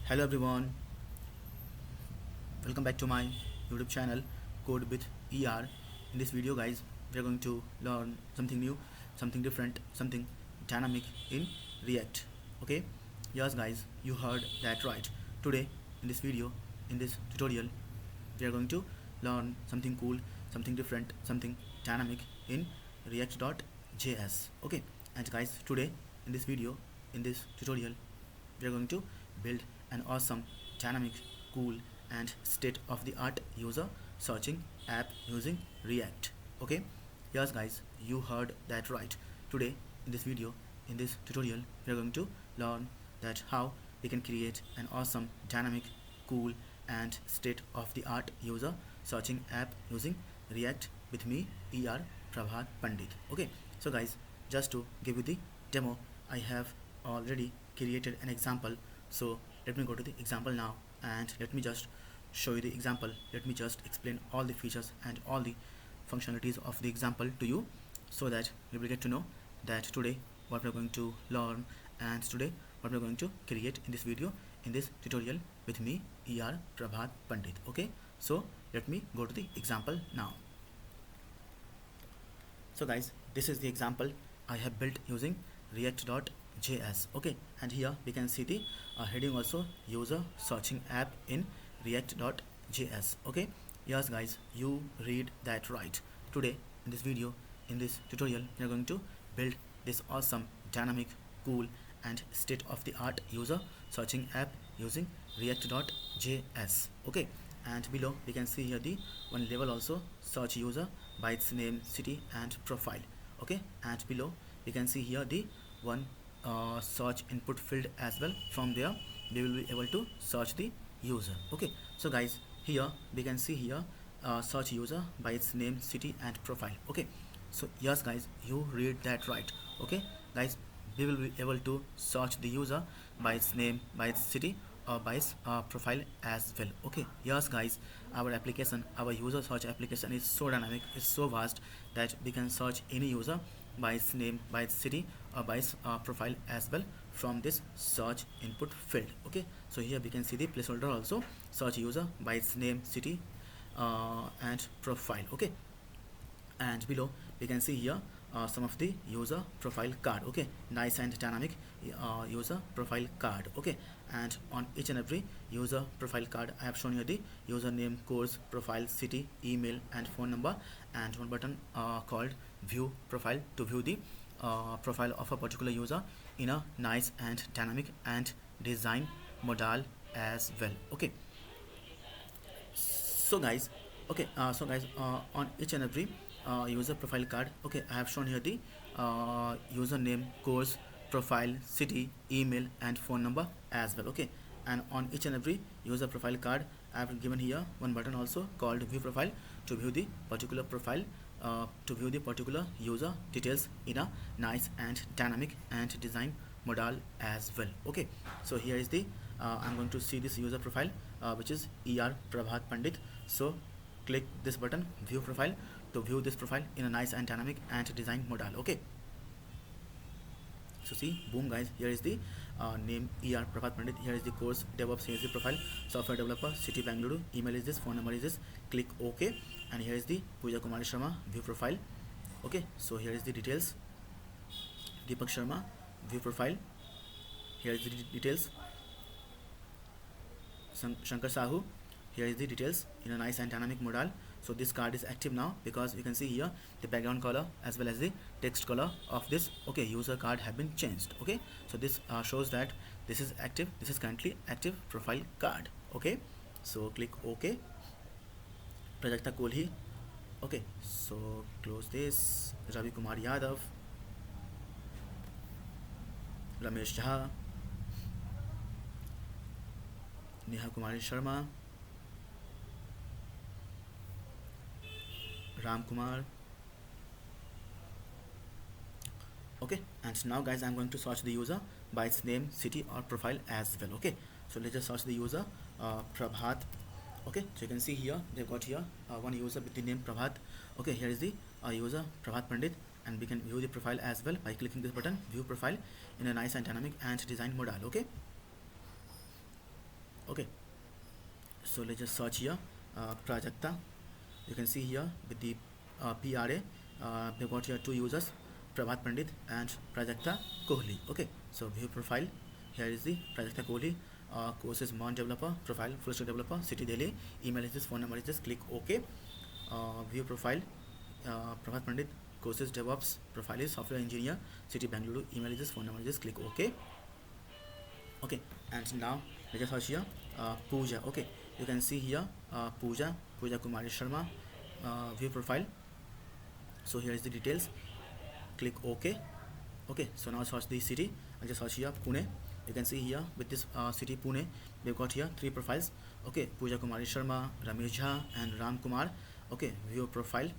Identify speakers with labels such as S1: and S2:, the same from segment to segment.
S1: Hello everyone, welcome back to my YouTube channel Code with ER. In this video guys, we are going to learn something new, something different, something dynamic in React. Okay, yes guys, you heard that right. Today in this video, in this tutorial, we are going to learn something cool, something different, something dynamic in react.js. Okay, and guys, today in this video, in this tutorial, we are going to build an awesome, dynamic, cool and state-of-the-art user searching app using React. Okay, yes guys, you heard that right. Today in this video, in this tutorial, we are going to learn that how we can create an awesome, dynamic, cool and state-of-the-art user searching app using React with me, ER Prabhat Pandit. Okay, so guys, just to give you the demo, I have already created an example. So let me go to the example now and let me just show you the example. Let me just explain all the features and all the functionalities of the example to you, so that you will get to know that today what we're going to learn and today what we're going to create in this video, in this tutorial with me, ER Prabhat Pandit. Okay, so let me go to the example now. So guys, this is the example I have built using react.js. Okay, and here we can see the heading also, user searching app in react.js. Okay, yes guys, you read that right. Today in this video, in this tutorial, we are going to build this awesome, dynamic, cool and state-of-the-art user searching app using react.js. Okay, and below we can see here the one level also, search user by its name, city and profile. Okay, and below we can see here the one search input field as well. From there we will be able to search the user. Okay, so guys, here we can see here search user by its name, city and profile. Okay, so yes guys, you read that right. Okay guys, we will be able to search the user by its name, by its city or by its profile as well. Okay, yes guys, our application, our user search application is so dynamic, is so vast that we can search any user by its name, by its city or by its profile as well from this search input field. Okay, so here we can see the placeholder also, search user by its name, city and profile. Okay, and below we can see here some of the user profile card. Okay, nice and dynamic user profile card. Okay, and on each and every user profile card I have shown here the username, course, profile, city, email and phone number, and one button called view profile to view the profile of a particular user in a nice and dynamic and design modal as well. Okay, so guys, okay, on each and every user profile card, okay, I have shown here the username, course, profile, city, email and phone number as well. Okay, and on each and every user profile card I have given here one button also called view profile to view the particular profile, to view the particular user details in a nice and dynamic and design modal as well. Okay, so here is the I'm going to see this user profile which is ER Prabhat Pandit. So click this button view profile to view this profile in a nice and dynamic and design modal. Okay, so see, boom guys, here is the name ER Prabhat Pandit, here is the course DevOps, here is the profile software developer, city Bangalore, email is this, phone number is this, click OK, and here is the Pooja Kumari Sharma view profile. Okay, so here is the details, Deepak Sharma view profile, here is the details, Shankar Sahu, here is the details in a nice and dynamic modal. So this card is active now because you can see here the background color as well as the text color of this, okay, user card have been changed. Okay, so this shows that this is active, this is currently active profile card. Okay, so click OK. Prajakta Kolhi. Okay, so close this. Ravi Kumar Yadav, Ramesh Jha, Neha Kumari Sharma, Ram Kumar. Okay, and now guys, I'm going to search the user by its name, city or profile as well. Okay, so let's just search the user Prabhat. Okay, so you can see here they've got here one user with the name Prabhat. Okay, here is the user Prabhat Pandit, and we can view the profile as well by clicking this button view profile in a nice and dynamic and design modal. Okay, Okay, so let's just search here Prajakta. You can see here with the PRA, we got here two users, Prabhat Pandit and Prajakta Kohli. Okay, so view profile. Here is the Prajakta Kohli. Course is Mon developer, profile full stack developer, city Delhi, email is this, phone number is this. Click OK. View profile. Prabhat Pandit, courses DevOps, profile is software engineer, city Bangalore, email is this, phone number is this. Click OK. Okay, and now let's just search here Pooja. Okay, you can see here Pooja Kumari Sharma, view profile. So here is the details. Click OK. Okay, so now search the city. I just search here Pune. You can see here with this city Pune, we've got here three profiles. Okay, Pooja Kumari Sharma, Ramesh Jha and Ram Kumar. Okay, view profile.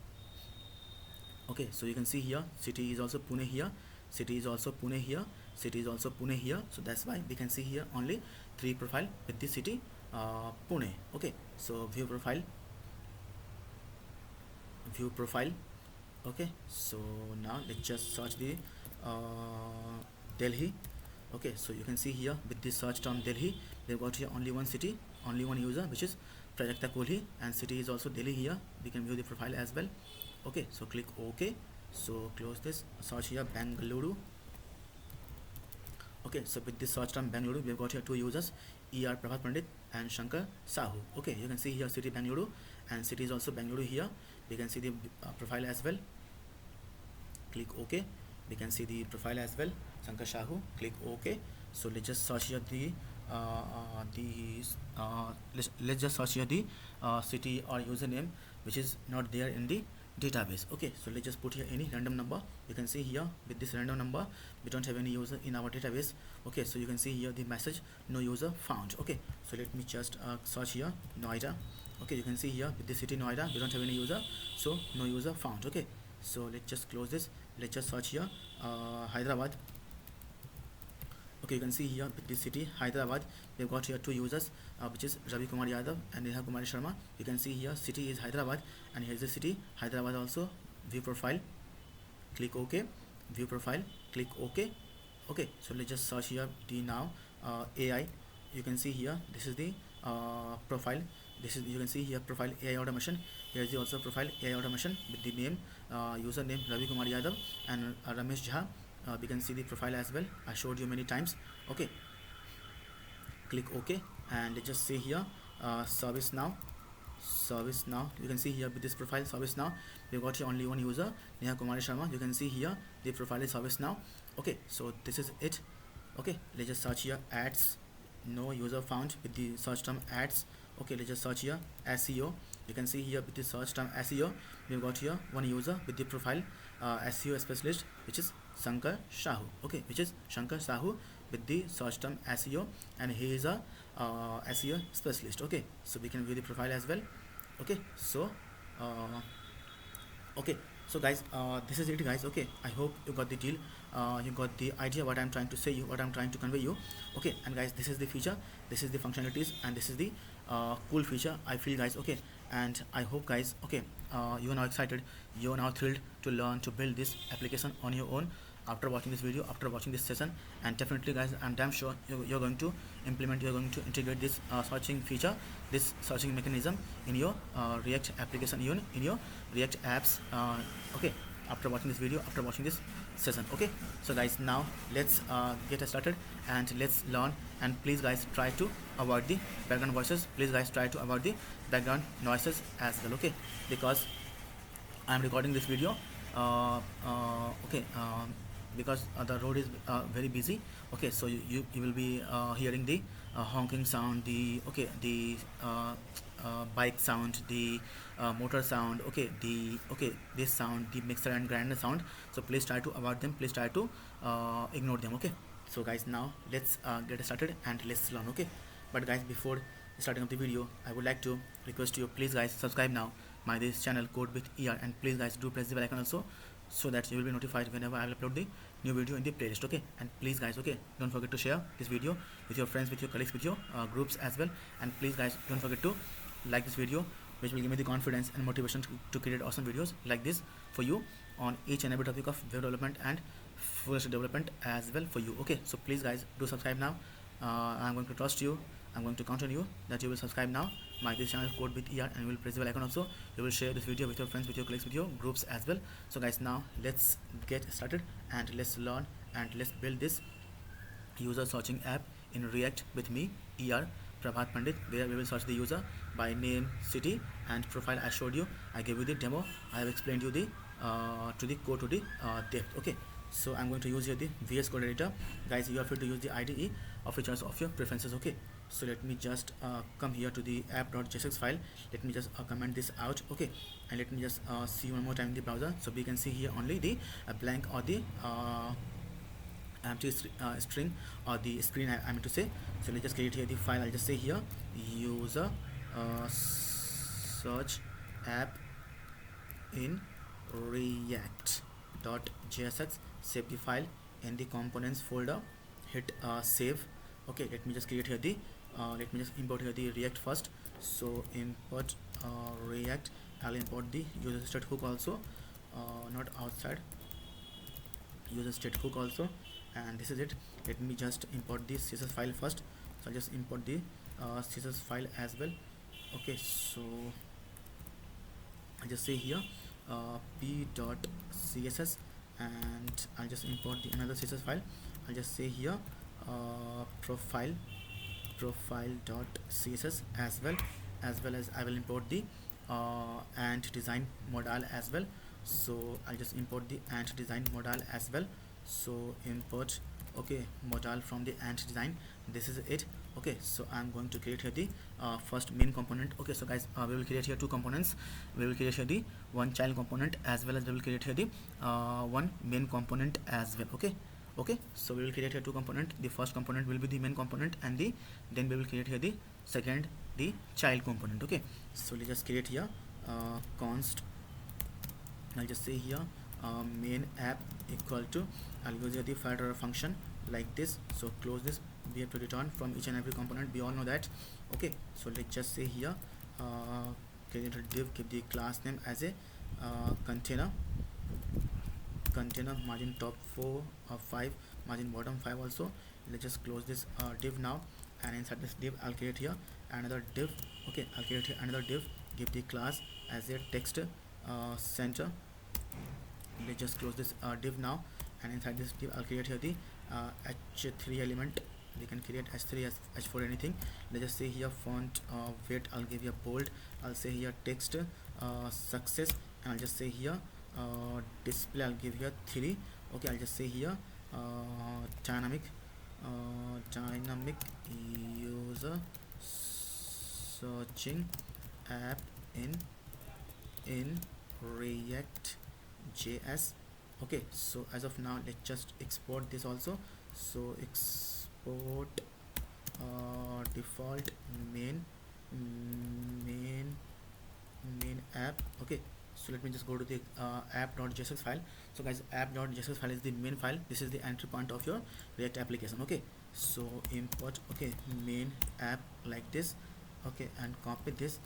S1: Okay, so you can see here city is also Pune here, city is also Pune here, city is also Pune here. So that's why we can see here only three profile with the city Pune. Okay, so view profile. Okay, so now let's just search the Delhi. Okay, so you can see here with this search term Delhi, they've got here only one city, only one user, which is Prajakta Kohli, and city is also Delhi here. We can view the profile as well. Okay, so click OK. So close this, search here Bangalore. Okay, so with this search term Bangalore, we've got here two users, ER Prabhat Pandit and Shankar Sahu. Okay, you can see here city Bangalore and city is also Bangalore here. We can see the profile as well. Click OK. We can see the profile as well, Shankar Sahu. Click OK. So let's just search here let's just search here the city or username which is not there in the database. Okay, so let's just put here any random number. You can see here with this random number we don't have any user in our database. Okay, so you can see here the message no user found. Okay, so let me just search here Noida. Okay, you can see here with the city Noida we don't have any user, so no user found. Okay, so let's just close this. Let's just search here Hyderabad. Okay, you can see here with this city Hyderabad we've got here two users, which is Ravi Kumar Yadav and Neha Kumari Sharma. You can see here city is Hyderabad and here is the city Hyderabad also. View profile. Click OK. View profile. Click OK. Okay, so let's just search here the now AI. You can see here this is the profile. This is, you can see here profile AI automation. Here is the also profile AI automation with the name username Ravi Kumar Yadav and Ramesh Jha. We can see the profile as well. I showed you many times. Okay, click OK and let's just say here service now. You can see here with this profile service now we've got here only one user, Neha Kumari Sharma. You can see here the profile is service now. Okay, so this is it. Okay, let's just search here ads. No user found with the search term ads. Okay, let's just search here SEO. You can see here with the search term SEO we've got here one user with the profile SEO specialist, which is Shankar Sahu. Okay, which is Shankar Sahu with the search term SEO, and he is a SEO specialist. Okay, so we can view the profile as well. Okay, so okay, so guys, this is it guys. Okay, I hope you got the deal, you got the idea what I'm trying to say you, what I'm trying to convey you. Okay, and guys, this is the feature, this is the functionalities, and this is the cool feature I feel guys. Okay, and I hope guys, okay, you are now excited, you are now thrilled to learn to build this application on your own after watching this video, after watching this session. And definitely guys, I'm damn sure you're going to implement, you're going to integrate this searching feature, this searching mechanism in your React application, in your React apps. Okay, after watching this video, after watching this session. Okay, so guys, now let's get started and let's learn. And please guys, try to avoid the background voices. Please guys, try to avoid the background noises as well. Okay, because I'm recording this video okay, because the road is very busy. Okay, so you will be hearing the honking sound, the bike sound, the motor sound, this sound, the mixer and grinder sound. So please try to avoid them, please try to ignore them. Okay, so guys, now let's get started and let's learn. Okay, but guys, before starting of the video, I would like to request you, please guys, subscribe now my this channel Code with ER, and please guys, do press the bell icon also, so that you will be notified whenever I will upload the new video in the playlist. Okay, and please guys, okay, don't forget to share this video with your friends, with your colleagues, with your groups as well. And please guys, don't forget to like this video, which will give me the confidence and motivation to create awesome videos like this for you on each and every topic of web development and full stack development as well for you. Okay, so please guys, do subscribe now. I'm going to trust you I'm going to count on you that you will subscribe now my this channel code with ER, and you will press the bell icon also. You will share this video with your friends, with your colleagues, with your groups as well. So guys, now let's get started and let's learn and let's build this user searching app in React with me, ER Prabhat Pandit, where we will search the user by name, city, and profile. I showed you, I gave you the demo, I have explained you the to the code to the depth. Okay, so I'm going to use here the VS Code editor. Guys, you are free to use the IDE of your choice of your preferences. Okay, so let me just come here to the app.js file. Let me just comment this out. Okay, and let me just see one more time in the browser, so we can see here only the blank or the empty string or the screen I meant to say. So let's just create here the file. I'll just say here user search app in react.jsx. Save the file in the components folder, hit save. Okay, let me just create here the let me just import here the React first. So import React. I'll import the user state hook also, not outside, user state hook also, and this is it. Let me just import the css file first. So I'll just import the css file as well. Okay, so I'll just say here p.css, and I'll just import the another css file. I'll just say here profile.css as well, as I will import the and design modal as well. So I'll just import the ant design modal as well. So import, okay, modal from the ant design. This is it. Okay, so I'm going to create here the first main component. Okay, so guys, we will create here two components. We will create here the one child component, as well as we will create here the one main component as well. Okay, so we will create here two component. The first component will be the main component, and then we will create here the second, the child component. Okay, so let's just create here const. I'll just say here main app equal to, I'll use here the filter function like this. So close this. We have to return from each and every component, we all know that. Okay, so let's just say here create a div, give the class name as a container margin top 4 or 5, margin bottom 5 also. Let's just close this div now, and inside this div I'll create here another div. Okay, I'll create here another div, give the class as a text center. Let's just close this div now, and inside this div I'll create here the h3 element. We can create h3 as h4, anything. Let's just say here font weight, I'll give you bold. I'll say here text success, and I'll just say here display, I'll give here 3. Okay, I'll just say here dynamic user searching app in react.js. Okay, so as of now let's just export this also. So export default main app. Okay, so let me just go to the app.js file. So guys, app.js file is the main file. This is the entry point of your React application. Okay, so import, okay, main app like this. Okay, and copy this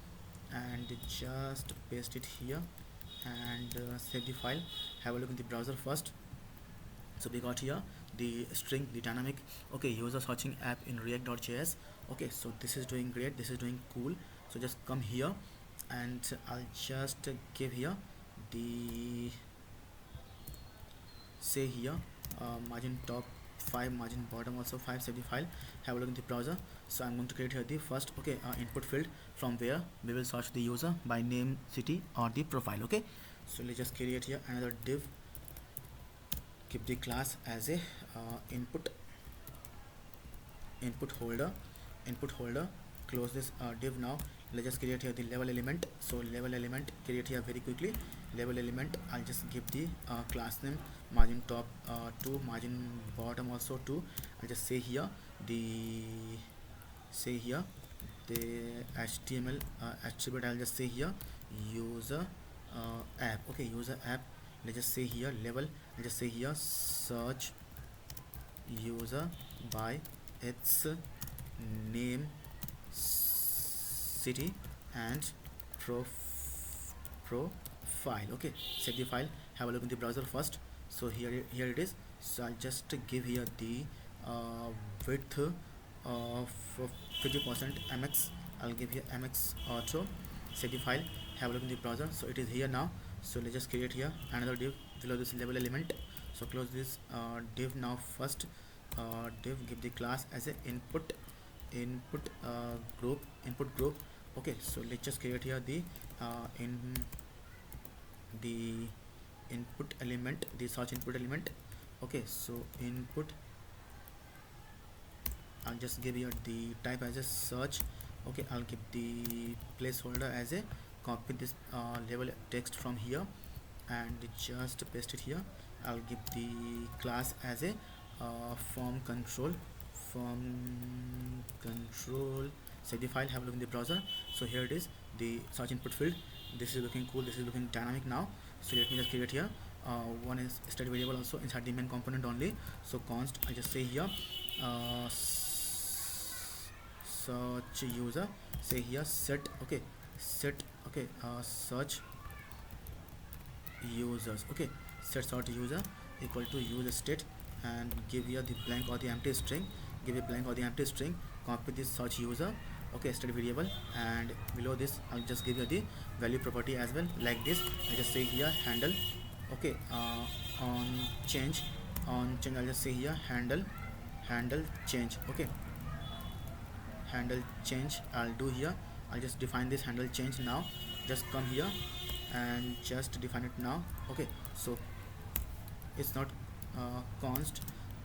S1: and just paste it here, and save the file. Have a look in the browser first. So we got here the string, the dynamic, okay, user searching app in react.js. Okay, so this is doing great, this is doing cool. So just come here, and I'll just give here the, say here margin top 5, margin bottom also 5. Save the file. Have a look in the browser. So I'm going to create here the first, okay, input field, from where we will search the user by name, city, or the profile. Okay, so let's just create here another div, keep the class as a input holder. Close this div now. Let's just create here the level element. So level element, create here very quickly. Level element, I'll just give the class name margin top 2, margin bottom also 2. I'll just say here the HTML attribute. I'll just say here user app. Okay, user app. Let's just say here level. Let's just say here search user by its name, city, and profile. Okay, save the file. Have a look in the browser first. So here it is. So I'll just give here the width for 50% mx, I'll give here mx auto, save the file, have a look in the browser. So it is here now. So let's just create here another div below this level element. So close this div now. First div, give the class as a input group. Okay, so let's just create here in the input element, the search input element. Okay, so input, I'll just give you the type as a search. Okay, I'll give the placeholder as a copy this level text from here and just paste it here. I'll give the class as a form control, save the file, have a look in the browser. So here it is, the search input field. This is looking cool, this is looking dynamic now. So let me just create here one is state variable also inside the main component only. So const, I just say here search user, say here set, okay, set, okay, search users, okay, set sort user equal to user state, and give here the blank or the empty string, give a blank or the empty string, copy this search user, okay, state variable, and below this I'll just give you the value property as well, like this. I just say here handle, okay, on change I'll just say here handle change, okay, handle change I'll do here. I'll just define this handle change now. Just come here and just define it now. Okay, so it's not const,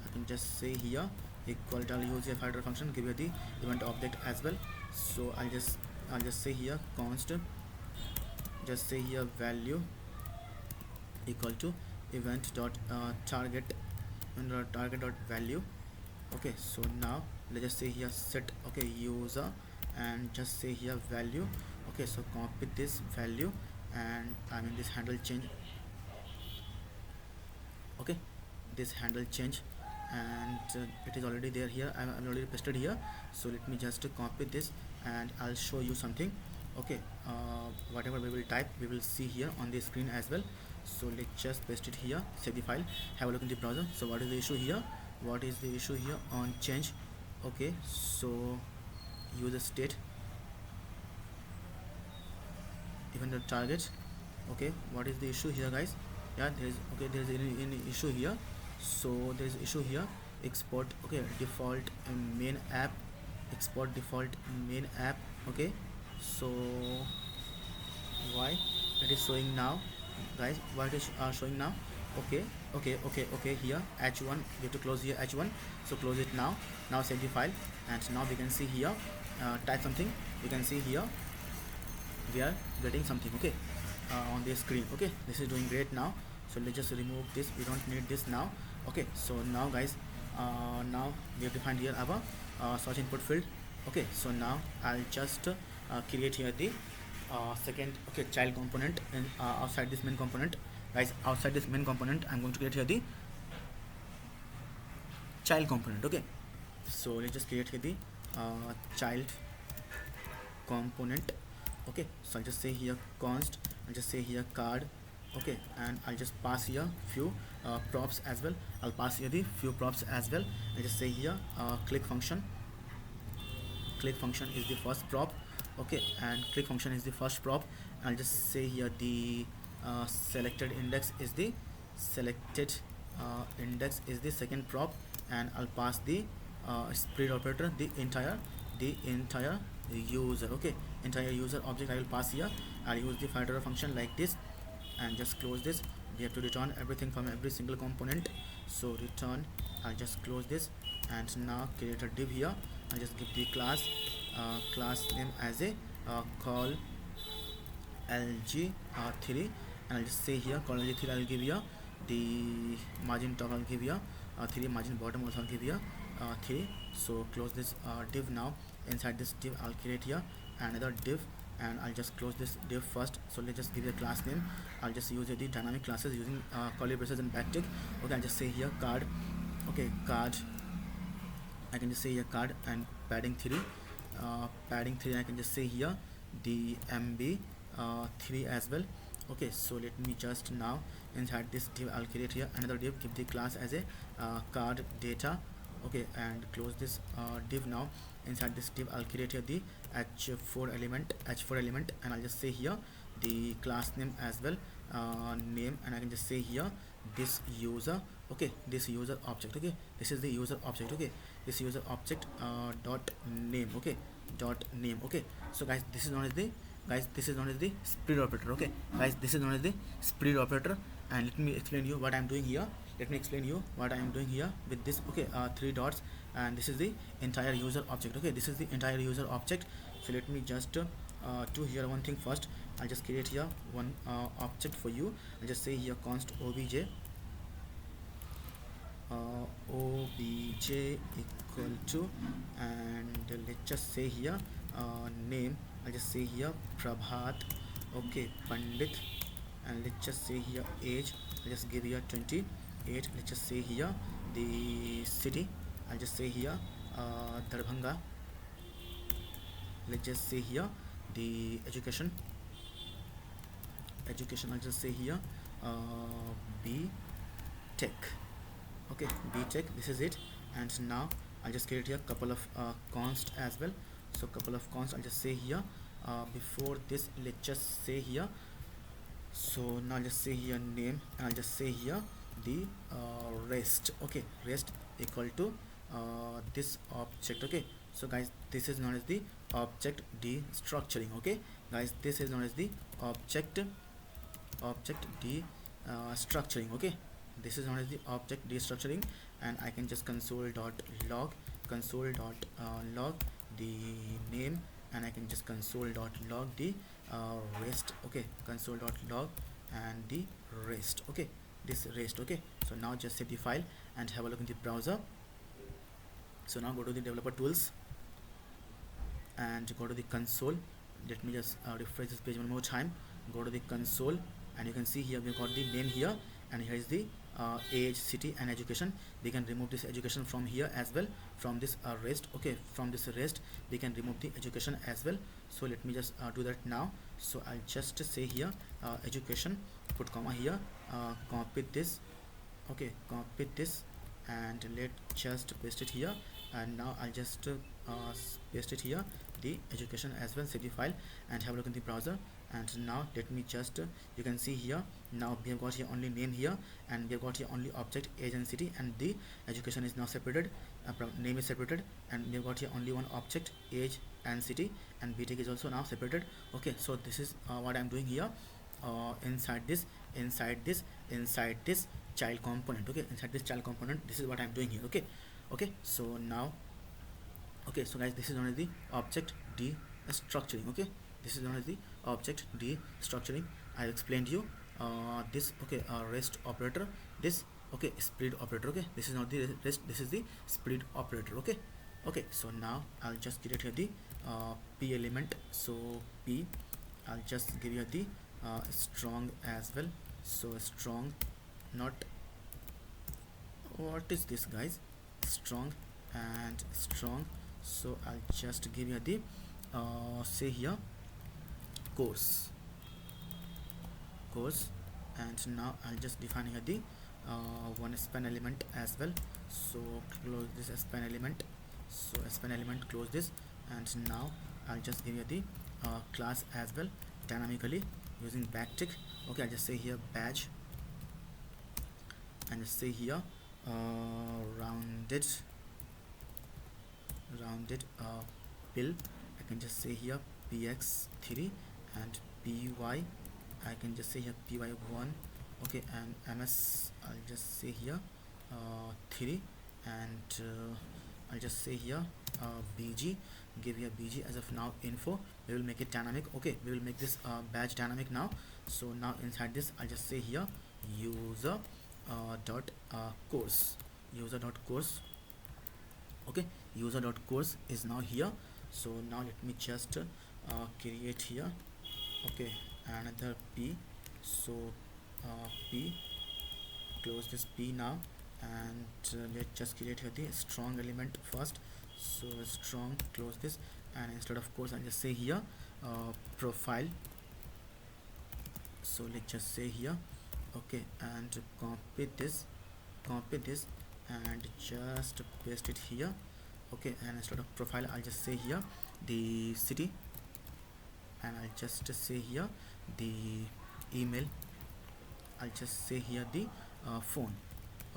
S1: I can just say here equal to, I'll use a filter function, give you the event object as well. So I'll just say here const, just say here value equal to event dot target dot value. Okay, so now let's just say here set, okay, user, and just say here value. Okay, so copy this value and I mean this handle change, okay, this handle change, and it is already there here. I'm already pasted here. So let me just copy this and I'll show you something. Okay, whatever we will type we will see here on the screen as well. So let's just paste it here, save the file, have a look in the browser. So what is the issue here? What is the issue here on change? Okay, so user state, even the target. Okay, what is the issue here, guys? Yeah, there is, okay, there is any issue here. So there is issue here, export, okay, default main app, export default main app. Okay, so why it is showing now, guys? Why it is showing now? Okay, here h1, we have to close here h1. So close it now. Now save the file, and now we can see here, type something, we can see here we are getting something, okay, on the screen. Okay, this is doing great now. So let's just remove this, we don't need this now. Okay, so now guys, now we have defined here our search input field. Okay, so now I'll just create here the second, okay, child component, and outside this main component, guys, outside this main component I'm going to create here the child component. Okay, so let's just create here the child component. Okay, so I'll just say here const, I'll just say here card. Okay, and I'll just pass here few props as well. I'll pass here the few props as well. I'll just say here click function is the first prop. Okay, and click function is the first prop. I'll just say here the selected index is the second prop, and I'll pass the spread operator, the entire user. Okay, entire user object I will pass here. I'll use the filter function like this, and just close this. We have to return everything from every single component. So return, I'll just close this, and now create a div here. I'll just give the class name as a call lg3, and I'll just say here call lg3. I'll give here the margin top, I'll give here 3, margin bottom also I'll give here 3. So close this div now. Inside this div I'll create here another div, and I'll just close this div first. So let's just give a class name. I'll just use the dynamic classes using curly braces and backtick. Okay, I'll just say here card. Okay, card, I can just say here card, and padding 3, I can just say here the mb 3 as well. Okay, so let me just now inside this div I'll create here another div, give the class as a card data. Okay, and close this div. Now inside this div I'll create here the h4 element, and I'll just say here the class name as well, name, and I can just say here this user. Okay, this user object. Okay, this is the user object. Okay, this user object dot name. Okay, dot name. Okay, so guys, this is known as the split operator. Okay, guys, this is known as the split operator. And let me explain you what I'm doing here. With this. Okay, three dots, and this is the entire user object. Okay, this is the entire user object. So let me just do here one thing first. I'll just create here one object for you. I'll just say here const obj equal to, and let's just say here name. I'll just say here Prabhat. Okay, Pandit. And let's just say here age. I'll just give here 28. Let's just say here the city. I'll just say here Darbhanga. Let's just say here the education. I'll just say here b tech. Okay, b tech, this is it. And now I'll just create here a couple of const as well. So couple of const I'll just say here before this. Let's just say here, so now I'll just say here name, and I'll just say here the rest. Okay, rest equal to this object. Okay, so guys, this is known as the object destructuring. Okay guys, this is known as the object destructuring. Okay, this is known as the object destructuring. And I can just console.log the name, and I can just console.log the rest. Okay, console.log and the rest. Okay, this rest. Okay, so now just save the file and have a look in the browser. So now go to the developer tools and go to the console. Let me just refresh this page one more time. Go to the console, and you can see here we got the name here, and here is the age, city, and education. We can remove this education from here as well, from this rest. Okay, from this rest we can remove the education as well. So let me just do that now. So I'll just say here education, put comma here, copy this. Okay, copy this, and let's just paste it here. And now I'll just paste it here the education as well. Save the file and have a look in the browser. And now let me just you can see here, now we have got here only name here, and we have got here only object age and city, and the education is now separated, name is separated, and we have got here only one object age and city, and btech is also now separated. Okay, so this is what I'm doing here inside this child component. Okay, inside this child component, this is what I'm doing here. Okay, so now, okay, so guys, this is known as the object destructuring. Okay, this is known as the object destructuring. I explained you this. Okay, rest operator, this. Okay, split operator. Okay, this is not the rest, this is the split operator. Okay, so now I'll just create here the p element. So p, I'll just give you the strong as well. So strong, not, what is this guys, strong and strong. So I'll just give you the say here course, and now I'll just define here the one span element as well. So close this span element. So span element, close this. And now I'll just give you the class as well dynamically using backtick. Okay, I'll just say here badge, and just say here rounded bill. I can just say here px3, and py, I can just say here py1. Okay, and ms, I'll just say here 3, and I'll just say here bg, give here bg as of now info. We will make it dynamic. Okay, we will make this badge dynamic now. So now inside this I'll just say here user dot course, okay, user.course is now here. So now let me just create here, okay, another p. So p, close this p now, and let's just create here the strong element first. So strong, close this, and instead of course I'll just say here profile. So let's just say here, okay, and copy this, and just paste it here. Okay, and instead of profile I'll just say here the city, and I'll just say here the email. I'll just say here the phone.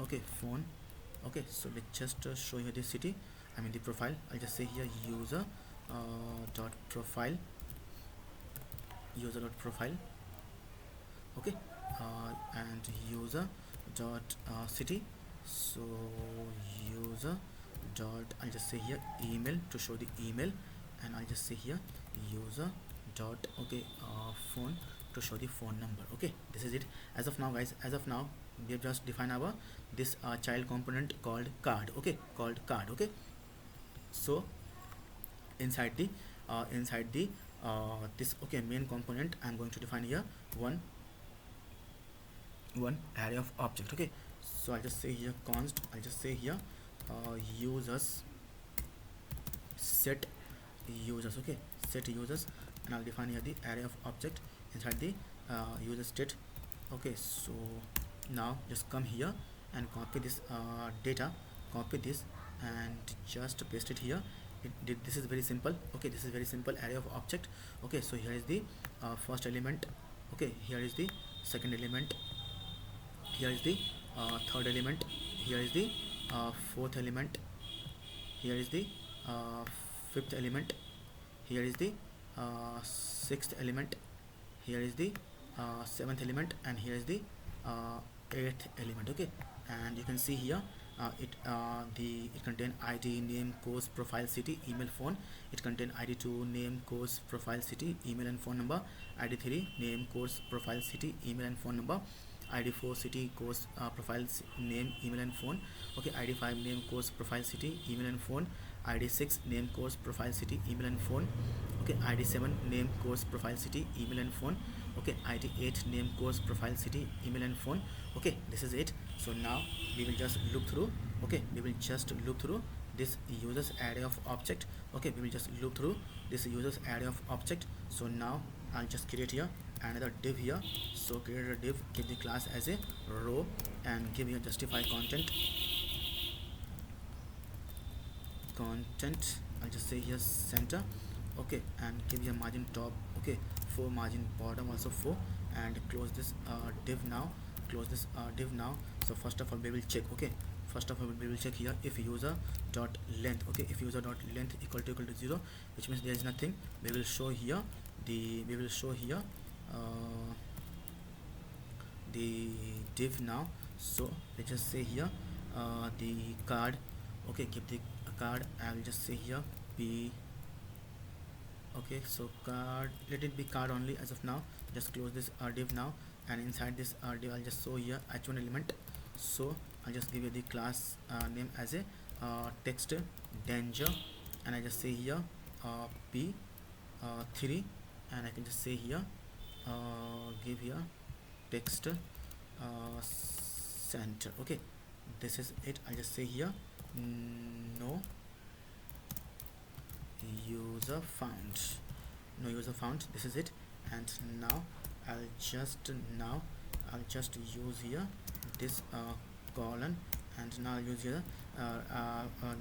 S1: Okay, phone. Okay, so let's just show you the city, I mean the profile. I'll just say here user dot profile, user dot profile. Okay, and user dot city. So user dot, I'll just say here email to show the email, and I'll just say here user dot, okay, phone to show the phone number. Okay, this is it as of now, guys. As of now we have just defined our this child component called card. Okay, called card. Okay, so inside the this, okay, main component, I'm going to define here one array of object. Okay, so I'll just say here const, I'll just say here users, set users. Okay, set users, and I'll define here the array of object inside the user state. Okay, so now just come here and copy this data, copy this and just paste it here. This is very simple. Okay, this is very simple array of object. Okay, so here is the first element. Okay, here is the second element, here is the third element, here is the fourth element, here is the uh, fifth element, here is the sixth element, here is the seventh element, and here is the uh, eighth element. Okay, and you can see here it contain id, name, course, profile, city, email, phone. It contain id2, name, course, profile, city, email and phone number. id3, name, course, profile, city, email and phone number. id4, city, course, profile, name, email and phone. Okay, id5, name, course, profile, city, email and phone. id6, name, course, profile, city, email and phone. Okay, id7, name, course, profile, city, email and phone. Okay, id8, name, course, profile, city, email and phone. Okay, this is it. So now we will just look through. Okay, we will just look through this users array of object. Okay, we will just look through this users array of object. So now I'll just create here another div here. So create a div, give the class as a row, and give here justify content. I'll just say here center. Okay, and give here margin top. Okay, 4, margin bottom also 4, and close this div now. Close this div now. So first of all we will check. Okay, first of all we will check here if user dot length. Okay, if user dot length equal to 0, which means there is nothing, we will show here the div now. So let's just say here the card. Okay, give the card. I will just say here b. Okay, so card, let it be card only as of now. Just close this div now, and inside this div I'll just show here h1 element. So I'll just give you the class name as a text danger, and I just say here p3, and I can just say here give here text center. Okay, this is it. I'll just say here no user found, no user found. This is it. And now I'll just use here this colon, and now I'll use here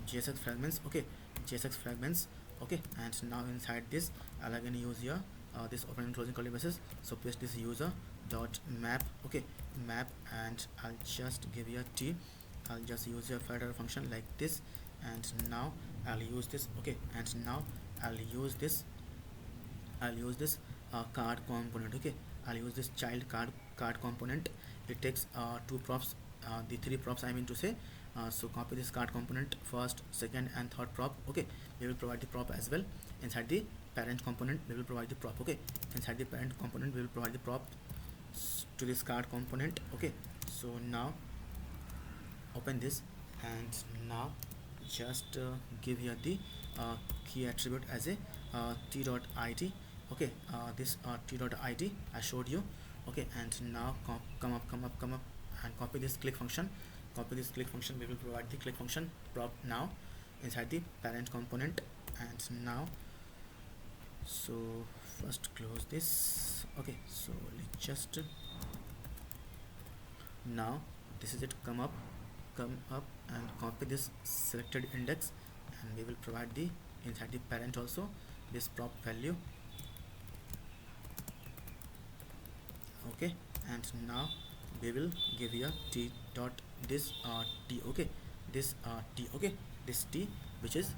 S1: JSX fragments. Okay, JSX fragments. Okay, and now inside this I'll again use here this open and closing curly braces. So paste this user dot map. Okay, map, and I'll just give here t. I'll just use your filter function like this, and now I'll use this. Okay, and now I'll use this card component. Okay, I'll use this child card component. It takes two props, the three props I mean to say. So copy this card component first, second and third prop. Okay, we will provide the prop as well. Inside the parent component we will provide the prop. Okay, inside the parent component we will provide the prop to this card component. Okay, so now open this, and now just give here the key attribute as a t.id. Okay, this t.id I showed you. Okay, and now come up and copy this click function. We will provide the click function prop now inside the parent component. And now, so first close this. Okay, so let's just now this is it, come up come up and copy this selected index, and we will provide the inside the parent also this prop value. Okay, and now we will give here t dot this t. Okay, this t. Okay, this t, which is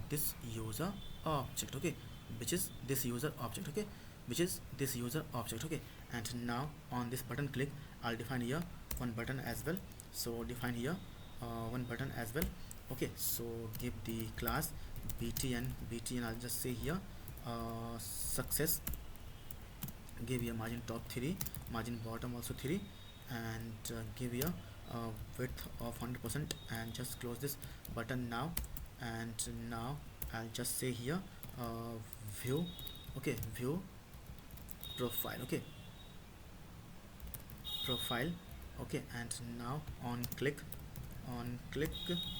S1: this user object. Okay, which is this user object. Okay, which is this user object. Okay, and now on this button click, I'll define here one button as well. So define here one button as well. Okay, so give the class btn. I'll just say here success. Give here margin top 3, margin bottom also 3, and give here width of 100%, and just close this button now. And now I'll just say here view. Okay, view profile. Okay, profile. Okay, and now on click,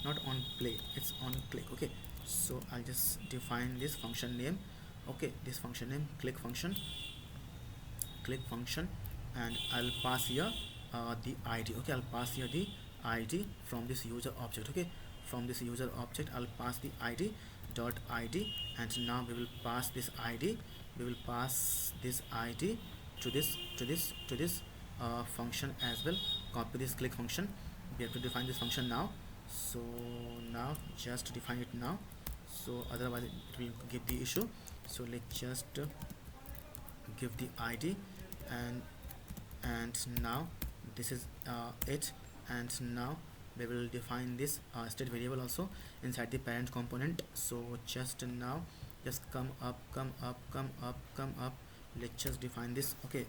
S1: not on play, it's on click. Okay, so I'll just define this function name. Okay, this function name click function, and I'll pass here the id. Okay, I'll pass here the id from this user object. Okay, from this user object I'll pass the id dot id, and now we will pass this id, to this function as well. Copy this click function. We have to define this function now. So now just define it now, so otherwise it will give the issue. So let's just give the id, and now this is it. And now we will define this state variable also inside the parent component. So just now just come up. Let's just define this. Okay,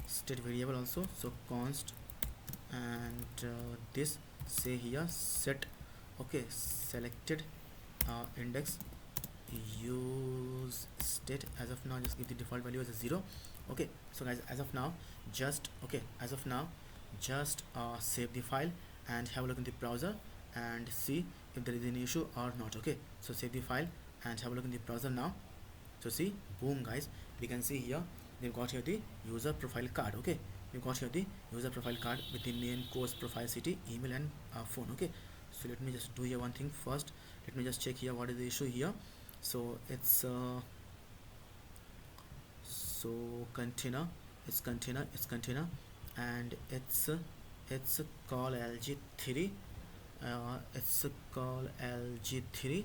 S1: state variable also. So const, and this say here set. Okay, selected index use state. As of now just give the default value as a 0. Okay, so guys, as of now just save the file and have a look in the browser and see if there is any issue or not. Okay, so save the file and have a look in the browser now. So see, boom guys, we can see here we've got here the user profile card. Okay, we've got here the user profile card with the name, course, profile, city, email, and phone. Okay, so let me just do here one thing first. Let me just check here what is the issue here. So it's so container, and it's call lg3, it's call lg3,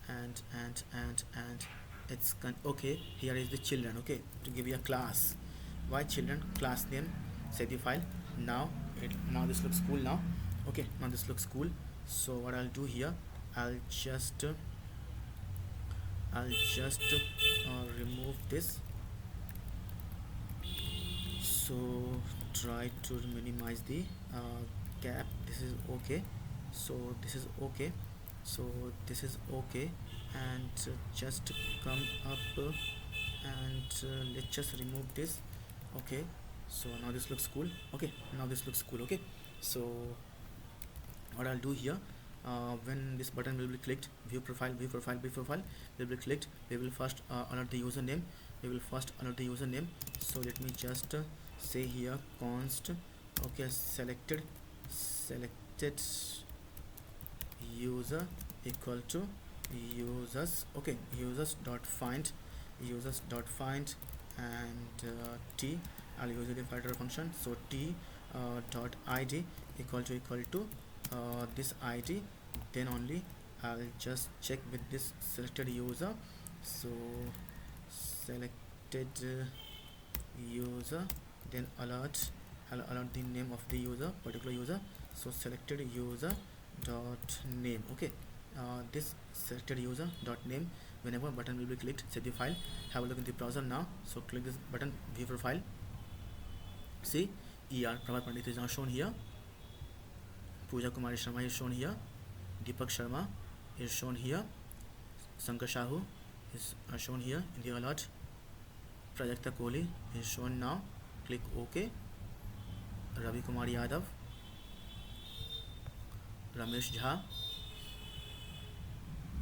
S1: and it's okay, here is the children. Okay, to give you a class, why children, class name, save the file. Now this looks cool now. Okay, now this looks cool. So what I'll do here, I'll just remove this. So try to minimize the gap. This is okay. So this is okay. So this is okay, and just come up, and let's just remove this. Okay, so now this looks cool. Okay, now this looks cool. Okay, so what I'll do here, when this button will be clicked, view profile will be clicked, we will first alert the username. So let me just say here const. Okay, selected user equal to users. Okay, users dot find, and t, I'll use the filter function. So t dot id equal to this id, then only I'll just check with this selected user. So selected user, then I'll alert the name of the user, particular user. So selected user dot name. Okay, this selected user dot name, whenever button will be clicked, save the file, have a look in the browser now. So click this button, view profile. See, Prabhat Pandit is now shown here, Pooja Kumari Sharma is shown here, Deepak Sharma is shown here, Sankar Shahu is shown here in the alert, Prajakta Kohli is shown now. Click OK. Ravi Kumar Yadav, Ramesh Jha,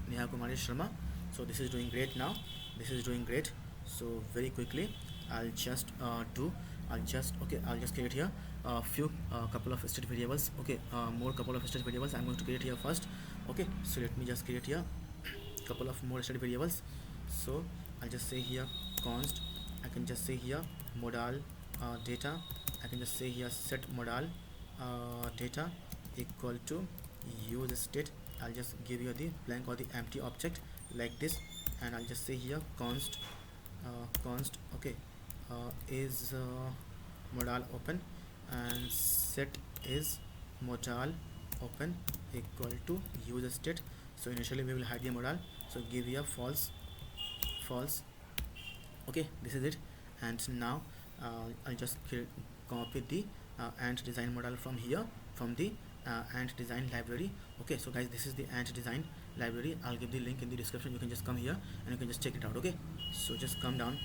S1: Neha Kumari Sharma. So this is doing great now. So very quickly I'll just do I'll just create here a few couple of state variables. Okay, more couple of state variables I'm going to create here first. Okay, so let me just create here couple of more state variables. So I'll just say here const. I can just say here modal data. I can just say here set modal data equal to use state. I'll just give you the blank or the empty object like this, and I'll just say here const okay is modal open, and set is modal open equal to user state. So initially we will hide the modal, so give here false. Okay, this is it. And now I'll just copy the ant design model from here, from the ant design library. Okay, so guys, this is the ant design library. I'll give the link in the description. You can just come here and you can just check it out. Okay, so just come down,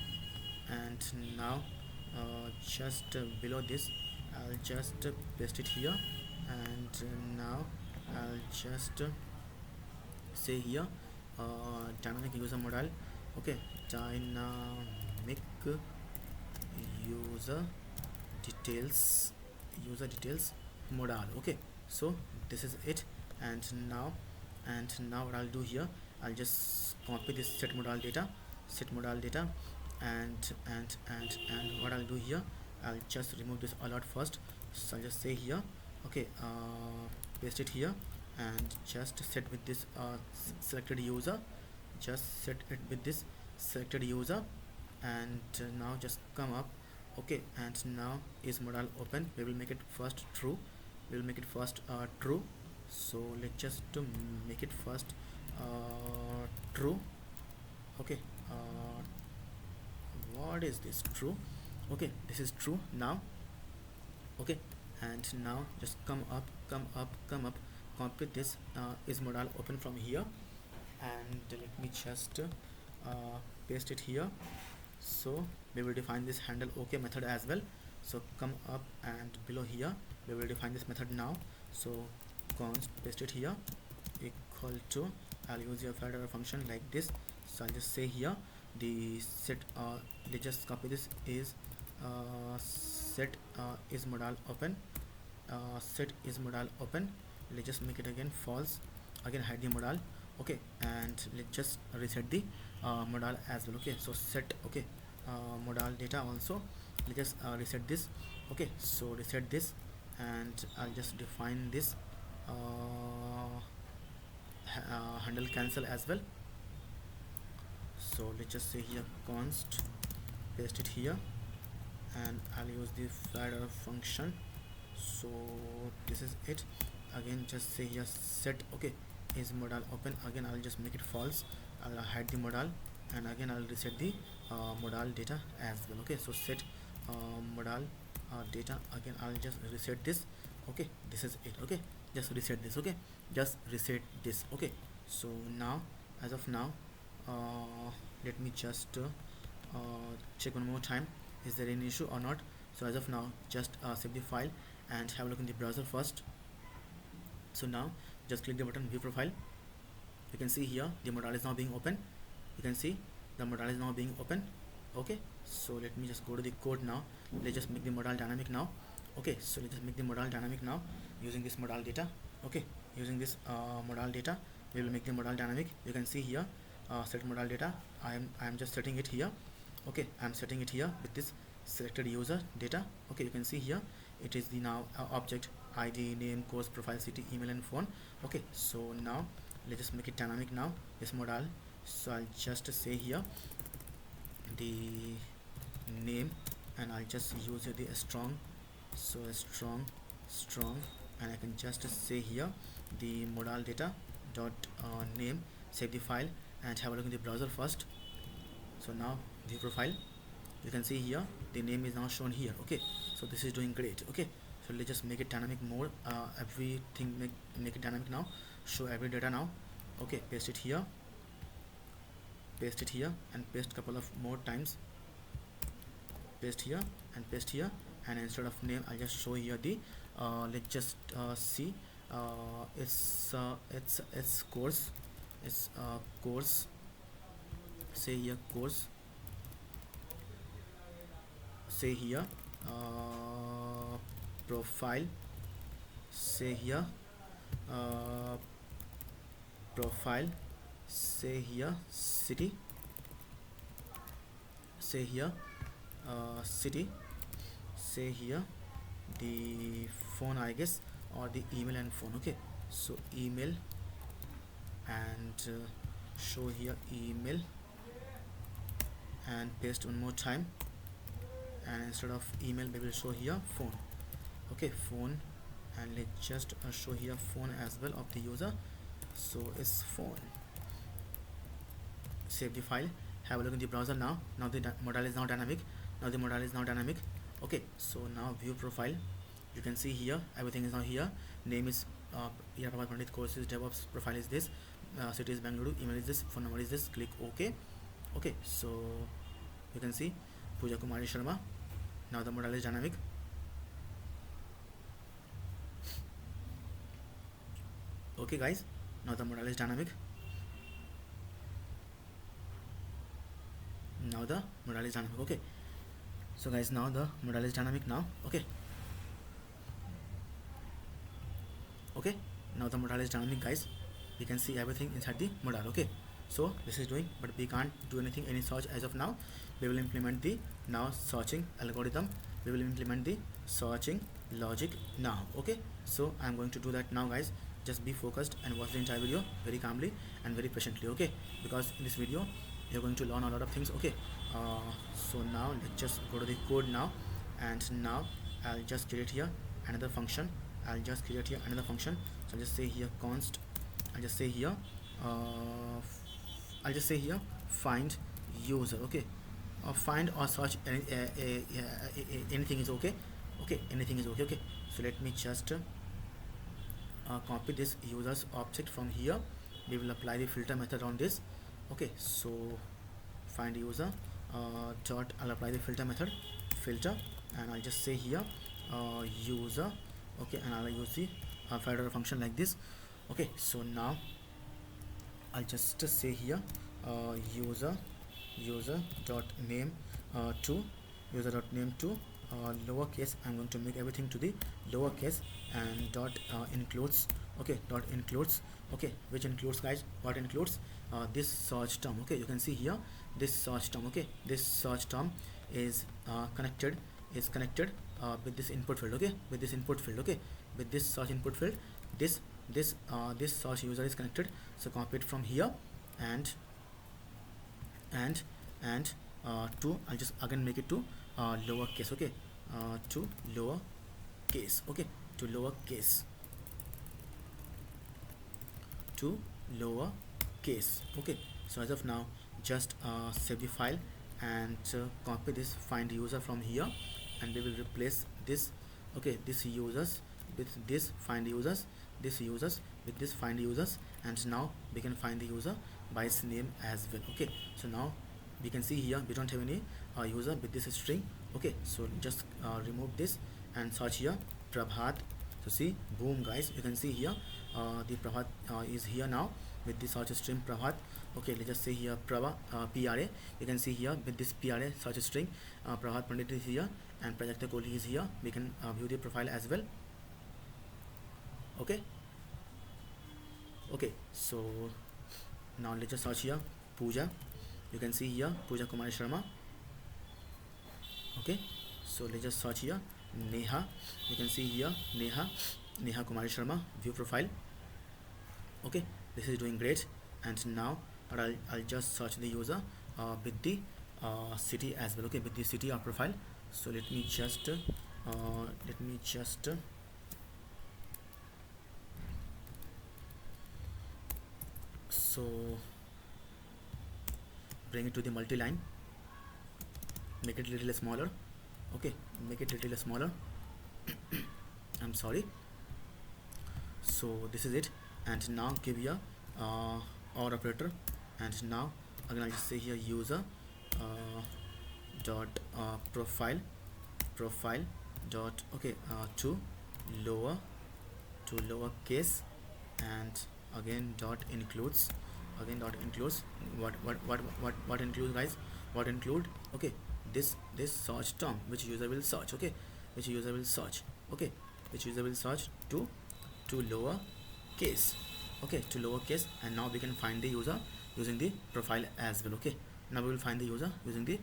S1: and now just below this I'll just paste it here, and now I'll just say here dynamic user model. Okay, dynamic user details modal. Okay, so this is it. And now what I'll do here, I'll just copy this set modal data, and what I'll do here, I'll just remove this alert first. So I'll just say here okay, paste it here, and just set with this selected user, just set it with this selected user. And now just come up. Okay, and now is modal open. We will make it first true. We will make it first true. So let's just make it first true. Okay, what is this? True. Okay, this is true now. Okay, and now just come up, copy this is modal open from here, and let me just paste it here. So we will define this handle okay method as well. So come up, and below here we will define this method now. So const, paste it here, equal to, I'll use your file function like this. So I'll just say here the set they just copy this is set is modal open, set is modal open. Let's just make it again false, again hide the modal. Okay, and let's just reset the modal as well. Okay, so set okay modal data also, let's just reset this. Okay, so reset this, and I'll just define this handle cancel as well. So let's just say here const, paste it here, and I'll use the file function. So this is it. Again just say here set okay is modal open. Again I'll just make it false, I'll hide the modal, and again I'll reset the modal data as well. Okay, so set modal data, again I'll just reset this. Okay, this is it. Okay, just reset this. Okay, just reset this. Okay, so now as of now let me just check one more time, is there any issue or not. So as of now just save the file and have a look in the browser first. So now just click the button view profile. You can see here the modal is now being open. You can see the modal is now being open. Okay, so let me just go to the code now. Let's just make the modal dynamic now. Okay, so let's just make the modal dynamic now using this modal data. Okay, using this modal data we will make the modal dynamic. You can see here set modal data, I am just setting it here. Okay, I am setting it here with this selected user data. Okay, you can see here it is the now object id, name, course, profile, city, email, and phone. Okay, so now let's just make it dynamic now, this modal. So I'll just say here the name, and I'll just use the strong. So strong, and I can just say here the modal data dot name. Save the file and have a look in the browser first. So now view profile, you can see here the name is now shown here. Okay, so this is doing great. Okay, so let's just make it dynamic more, everything make it dynamic now, show every data now. Okay, paste it here, and paste couple of more times, paste here and paste here, and instead of name I'll just show here the let's just see it's course, it's course. Say here course, say here profile, say here uh, profile, say here city, say here city, say here the phone, I guess, or the email and phone. Okay, so email, and show here email, and paste one more time, and instead of email we will show here phone. Okay, phone, and let's just show here phone as well of the user, so it's phone. Save the file, have a look in the browser. Now the modal is now dynamic. Okay, so now view profile, you can see here everything is now here. Name is here, Pandit, course is DevOps, profile is this, city is Bangalore, email is this, phone number is this, click OK. Okay, so you can see Pooja Kumari Sharma. Now the modal is dynamic. Okay guys, now the modal is dynamic. Now the modal is dynamic. Okay, so guys, now the modal is dynamic now. Okay, now the modal is dynamic, guys. We can see everything inside the modal. Okay, so this is doing, but we can't do anything, any search as of now. We will implement the now searching algorithm, we will implement the searching logic now. Okay, so I'm going to do that now, guys. Just be focused and watch the entire video very calmly and very patiently. Okay, because in this video you're going to learn a lot of things. Okay, so now let's just go to the code now, and now I'll just create here another function. So I'll just say here const, I'll just say here find user. Okay, find or search anything is okay. Anything is okay. Okay, so let me just copy this users object from here. We will apply the filter method on this. Okay, so find user dot, I'll apply the filter method, filter, and I'll just say here user. Okay, and I'll use the filter function like this. Okay, so now I'll just say here user dot name to lowercase. I'm going to make everything to the lowercase, and dot includes. Okay, dot includes. Okay, which includes, guys, what includes this search term. Okay, you can see here this search term. Okay, this search term is connected with this input field. Okay, with this input field. Okay, with this search input field, this search user is connected. So copy it from here, and to, I'll just again make it to lowercase. Okay, to lower case. Okay, to lower case, to lower case. Okay, so as of now, just save the file, and copy this find user from here, and we will replace this. Okay, this users with this find users, this users with this find users, and now we can find the user by its name as well. Okay, so now we can see here we don't have any user with this string. Okay, so just remove this and search here Prabhat. So see, boom, guys, you can see here the Prabhat is here now with this search string Prabhat. Okay, let's just say here Prabha PRA. You can see here with this PRA search string Prabhat Pandit is here, and Prajakta Kohli is here. We can view the profile as well. Okay, so now let's just search here Pooja. You can see here Pooja Kumari Sharma. Okay, so let's just search here Neha. You can see here Neha Kumari Sharma, view profile. Okay, this is doing great. And now I'll just search the user with the city as well. Okay, with the city or profile. So let me just so bring it to the multi-line, make it a little smaller. Okay, make it a little smaller. I'm sorry. So this is it, and now give here or operator, and now again I'll just say here user dot profile dot, okay, to lower case, and again dot includes, what includes, guys, what include. Okay, this search term which user will search, okay, which user will search, okay, which user will search to lower case, okay, to lower case. And now we can find the user using the profile as well, okay. Now we will find the user using the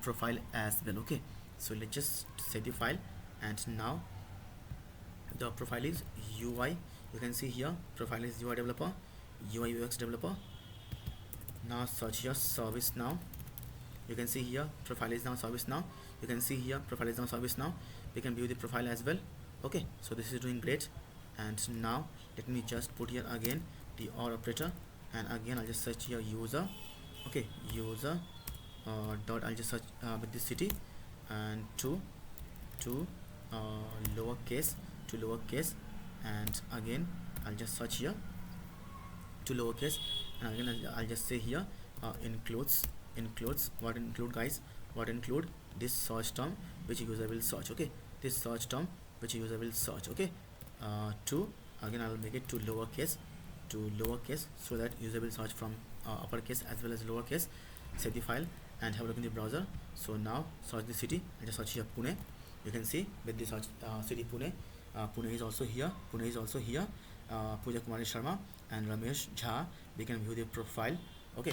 S1: profile as well, okay. So let's just set the file, and now the profile is UI. You can see here profile is UI developer, UI UX developer. Now search your service now. You can see here profile is now service now. You can see here profile is now service now. We can view the profile as well, okay. So this is doing great. And now let me just put here again the or operator, and again I'll just search here user, okay, user dot, I'll just search with this city, and to lowercase, and again I'll just search here to lowercase, and again I'll just say here includes what include, guys, what include this search term which user will search, okay, this search term which user will search, okay. To again I'll make it to lowercase, so that user will search from uppercase as well as lowercase. Save the file and have a look in the browser. So now search the city and just search here Pune. You can see with the search city Pune, Pune is also here, Pooja Kumari Sharma and Ramesh Jha. We can view the profile, okay,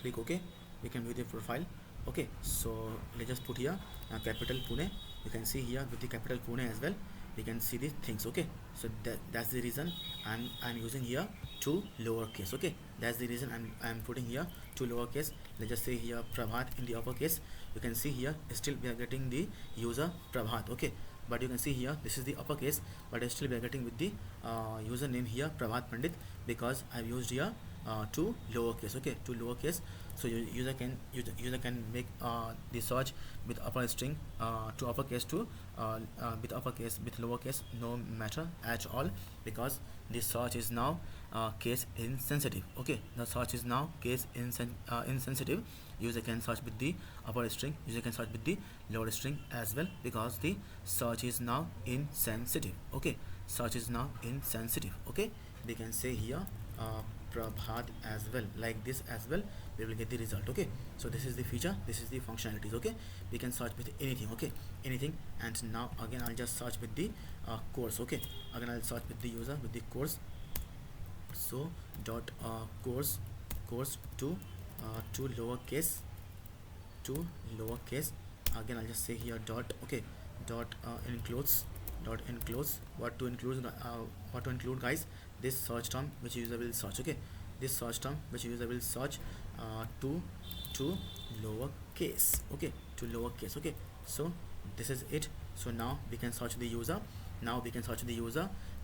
S1: click OK. We can view the profile, okay. So let's just put here capital Pune. You can see here with the capital Pune as well, we can see the things, okay. So that's the reason I'm using here to lowercase, okay. That's the reason I'm putting here to lowercase. Let's just say here Prabhat in the uppercase. You can see here still we are getting the user Prabhat, okay. But you can see here this is the uppercase, but still we are getting with the username here Prabhat Pandit, because I've used here to lowercase, okay, to lowercase. So user can make the search with upper string to uppercase to with uppercase, with lowercase, no matter at all, because the search is now case insensitive, okay. The search is now case insensitive. User can search with the upper string, user can search with the lower string as well, because the search is now insensitive, okay. Search is now insensitive, okay. We can say here Prabhat as well, like this as well, we will get the result, okay. So this is the feature, this is the functionalities, okay. We can search with anything, okay, anything. And now again I'll just search with the course, okay. Again I'll search with the user with the course. So dot course to lowercase, again I'll just say here dot, okay, dot includes what to include, guys, this search term which user will search, okay, this search term which user will search to lowercase, okay, to lowercase, okay. So this is it. So now we can search the user,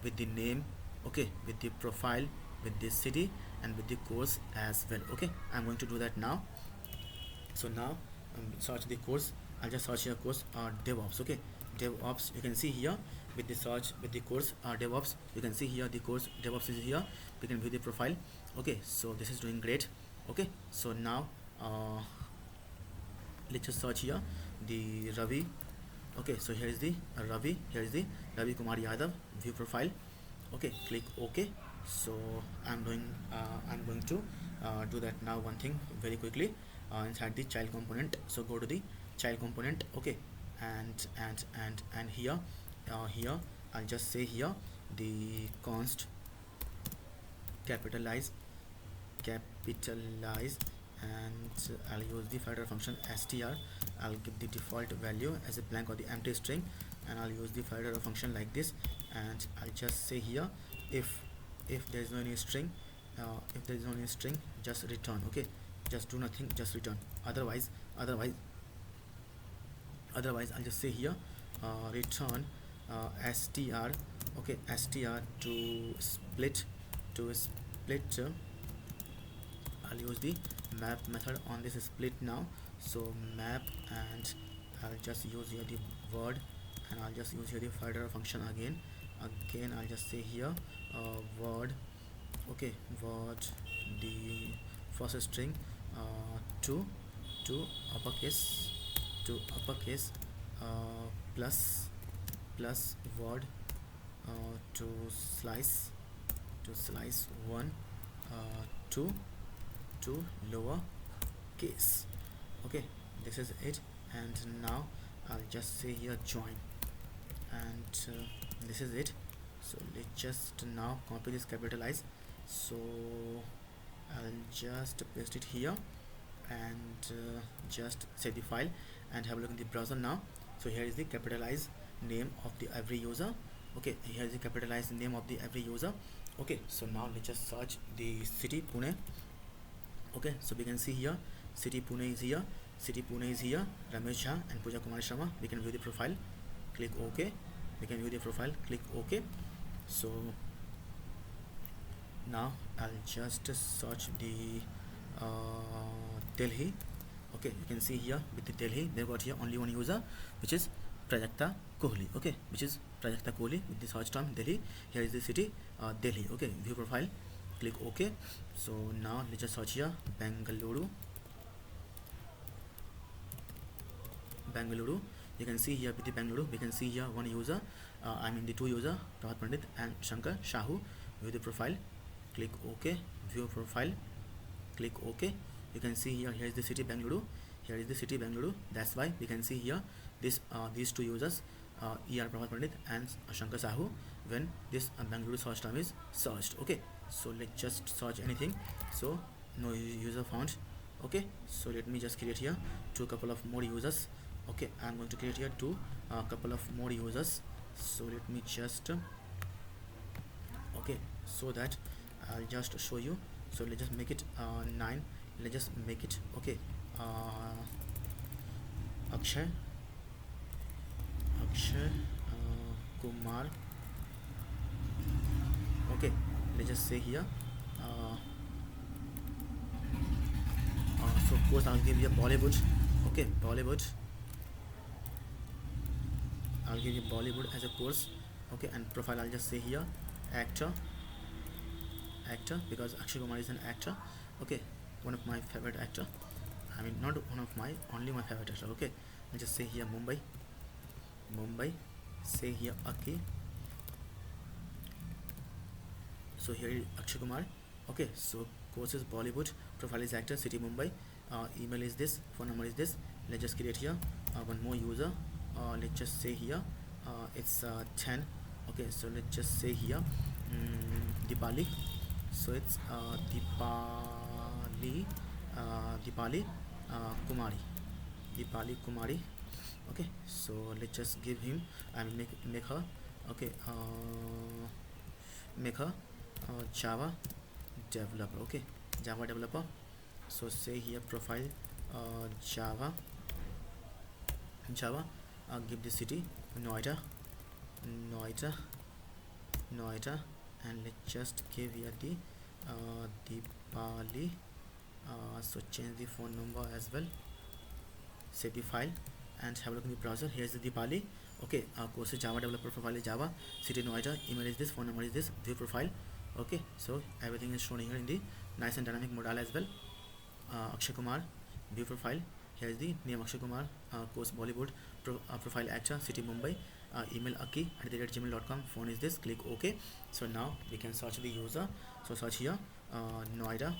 S1: with the name, okay, with the profile, with the city, and with the course as well, okay. I'm going to do that now. So now search the course. I'll just search here course DevOps, okay, DevOps. You can see here with the search with the course DevOps, you can see here the course DevOps is here. We can view the profile, okay. So this is doing great, okay. So now let's just search here the Ravi, okay. So here is the Ravi, Ravi Kumar Yadav, view profile, okay, click OK. So I'm going to do that now, one thing very quickly inside the child component. So go to the child component, okay, and here I'll just say here the const capitalize, and I'll use the filter function str. I'll give the default value as a blank or the empty string, and I'll use the filter function like this. And I'll just say here if there is no any string, just return, okay, just do nothing, just return. Otherwise I'll just say here return str, okay, str to split I'll use the map method on this split now. So map, and I'll just use here the word, and I'll just use here the filter function again. I'll just say here word, okay, word, the first string to uppercase, plus word to slice one to lower case, okay. this is it. And now I'll just say here join, and this is it. So let's just now copy this, capitalize. So I'll just paste it here, and just save the file and have a look in the browser now. So here is the capitalized name of the every user. Okay, here is the capitalized name of the every user. Okay, so now let's just search the city Pune. Okay, so we can see here city Pune is here, city Pune is here, Ramesh Jha and Pooja Kumar Sharma. We can view the profile, click OK. We can view the profile, click OK. So now I'll just search the Delhi. Okay, you can see here with the Delhi, they've got here only one user, which is Prajakta Kohli. Okay, which is Prajakta Kohli with the search term Delhi. Here is the city Delhi. Okay, view profile, click OK. So now let's just search here Bangalore. You can see here with the Bangalore, we can see here one user, I mean the two user, Prahat Pandit and Shankar Shahu. View the profile, click OK. View profile, click OK. You can see here is the city Bangalore, here is the city Bangalore. That's why we can see here this these two users, Prahat Pandit and Shankar Sahu, when this Bangalore search term is searched. Okay, so let's just search anything. So no user found. Okay, so let me just create here two couple of more users. Okay, I'm going to create here two couple of more users. So let me just okay, so that I'll just show you. So let's just make it 9. Let's just make it okay. Akshay Kumar. Okay, let's just say here so of course I'll give you a Bollywood. Okay, Bollywood, I'll give you Bollywood as a course. Okay, and profile I'll just say here actor, because Akshay Kumar is an actor. Okay, one of my favorite actor, I mean not one of my, only my favorite actor. Okay, I'll just say here Mumbai, say here Aki. So here is Akshay Kumar. Okay, so course is Bollywood, profile is actor, city Mumbai, email is this, phone number is this. Let's just create here one more user. Let's just say here it's 10. Okay, so let's just say here Dipali. So it's Dipali Kumari. Okay, so let's just give him, I mean make her. Okay, make her Java developer. Okay, Java developer. So say here profile Java. Give the city Noida, and let's just give here the Dipali. So change the phone number as well. Save the file and have a look in the browser. Here's the Dipali. Okay, course is Java developer, profile is Java, city Noida, email is this, phone number is this, view profile. Okay, so everything is shown here in the nice and dynamic Modal as well. Akshay Kumar, view profile. Here is the name Akshay Kumar, course Bollywood, profile actor, city Mumbai, email aki@gmail.com, phone is this, click OK. So now we can search the user. So search here Noida.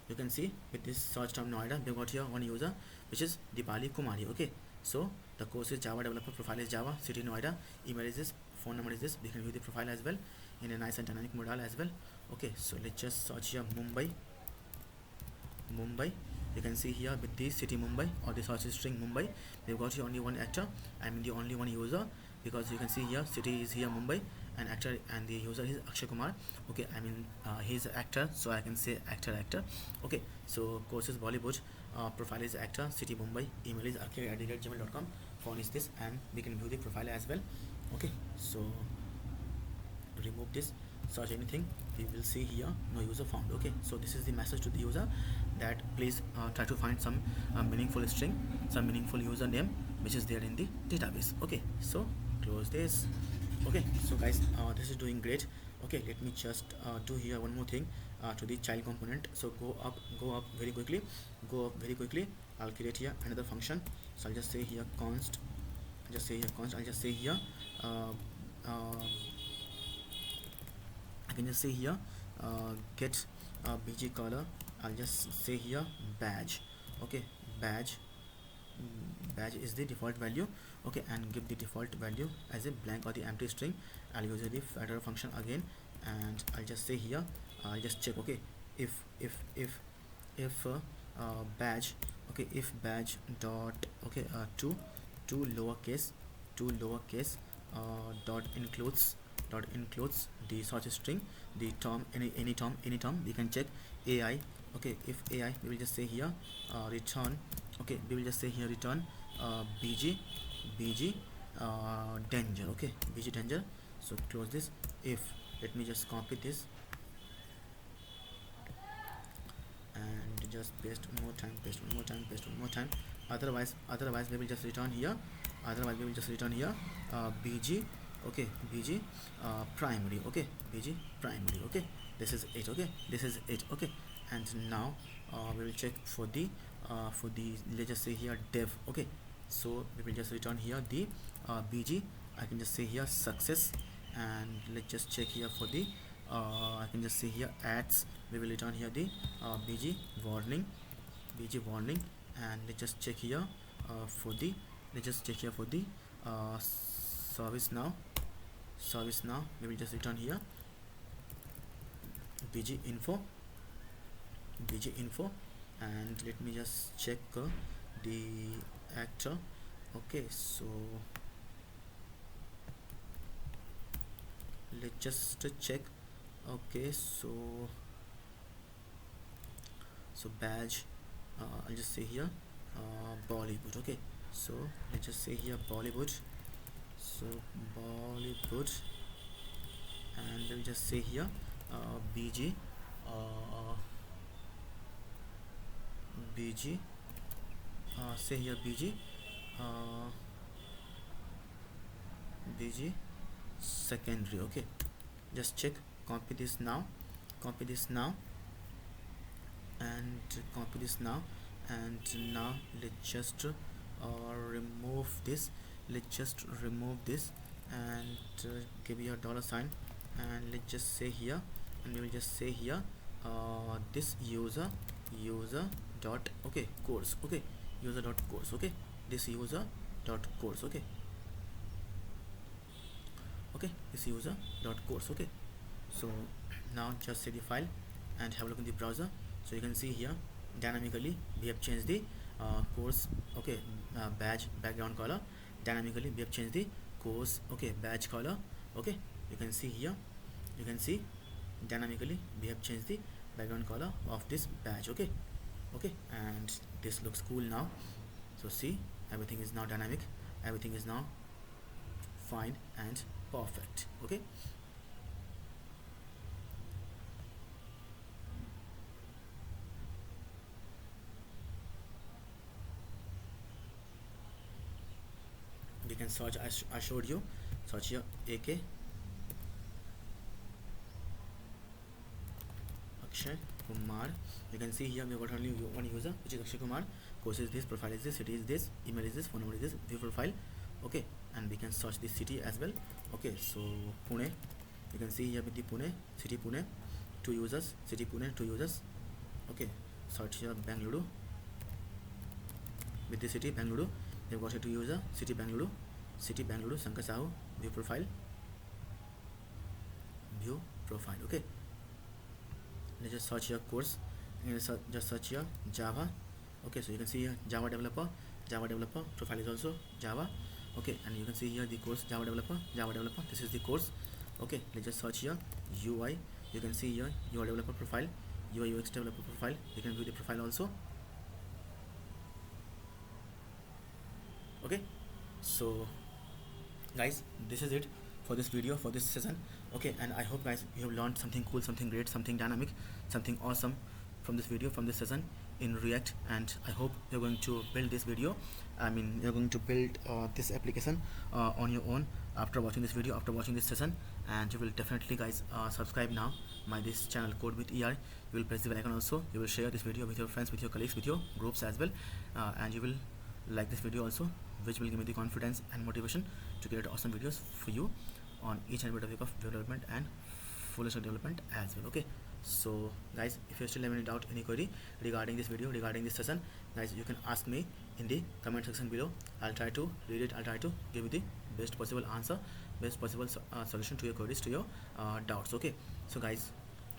S1: You can see with this search term Noida, we got here one user, which is Dipali Kumari. Okay, so the course is Java developer, profile is Java, city Noida, email is this, phone number is this. We can view the profile as well in a nice and dynamic Modal as well. Okay, so let's just search here Mumbai. You can see here with the city Mumbai or the search string Mumbai, we've got here only one actor, I mean the only one user, because you can see here city is here Mumbai and actor, and the user is Akshay Kumar. Okay, I mean he's an actor, so I can say actor. Okay, so course is Bollywood, profile is actor, city Mumbai, email is aki@gmail.com, phone is this, and we can view the profile as well. Okay, so remove this, search anything, we will see here no user found. Okay, so this is the message to the user that please try to find some meaningful string, some meaningful username which is there in the database. Okay, so close this. Okay, so guys, this is doing great. Okay, let me just do here one more thing to the child component. So go up very quickly, I'll create here another function. So I'll just say here const, I'll just say here I can just say here get bg color, I'll just say here badge. Okay, badge. Badge is the default value. Okay, and give the default value as a blank or the empty string. I'll use the federal function again, and I'll just say here, I'll just check. Okay, if badge, okay, if badge dot, okay, two lowercase, dot includes the such string, the term, any term we can check AI. Okay, if AI, we will just say here return. Okay, we will just say here return bg danger. Okay, bg danger. So close this. If, let me just copy this and just paste one more time, otherwise we will just return here, bg, okay, bg primary. Okay, bg primary. Okay, this is it. Okay, this is it. Okay, and now we will check for the let's just say here dev. Okay, so we will just return here the bg, I can just say here success, and let's just check here for the I can just say here ads. We will return here the bg warning, and let's just check here for the service now. We will just return here bg info, and let me just check the actor. Okay, so let's just check. Okay, so badge, I'll just say here Bollywood. Okay, so let's just say here Bollywood, so Bollywood, and we'll just say here bg say here bg secondary. Okay, just check, copy this now, and now let's just remove this, and give your dollar sign, and let's just say here, and we will just say here this user dot, okay, course. Okay, user dot course. Okay, this user dot course. Okay, this user dot course. Okay, so now just save the file and have a look in the browser. So you can see here dynamically we have changed the course. Okay, badge background color. Dynamically we have changed the course, okay, badge color. Okay, you can see here, dynamically we have changed the background color of this badge. Okay, and this looks cool now. So see, everything is now dynamic, everything is now fine and perfect. Okay, we can search. I showed you, search here AK Akshay Kumar. You can see here we got only one user, which is Akshay Kumar. Course is this, profile is this, city is this, email is this, phone number is this, view profile. Okay, and we can search the city as well. Okay, so Pune, you can see here with the Pune, city Pune, 2 users, city Pune, 2 users. Okay, search here Bangalore, with the city Bangalore, they've got a 2 user, city Bangalore, Shankar Sahu, view profile. Okay, let's just search here course, and just search here Java. Okay, so you can see here Java developer, profile is also Java. Okay, and you can see here the course Java developer, this is the course. Okay, let's just search here UI. You can see here UI developer profile, UI UX developer profile. You can view the profile also. Okay, so guys, this is it for this video, for this session. Okay, and I hope guys you have learned something cool, something great, something dynamic, something awesome from this video, from this session in React. And I hope you're going to build this video, you're going to build this application on your own after watching this video, after watching this session. And you will definitely guys subscribe now my this channel Code with ER. You will press the bell icon also. You will share this video with your friends, with your colleagues, with your groups as well, and you will like this video also, which will give me the confidence and motivation to create awesome videos for you on each and every topic of development and full stack development as well. Okay, so guys, if you still have any doubt, any query regarding this video, regarding this session, guys, you can ask me in the comment section below. I'll try to read it, I'll try to give you the best possible answer, best possible solution to your queries, to your doubts. Okay, so guys,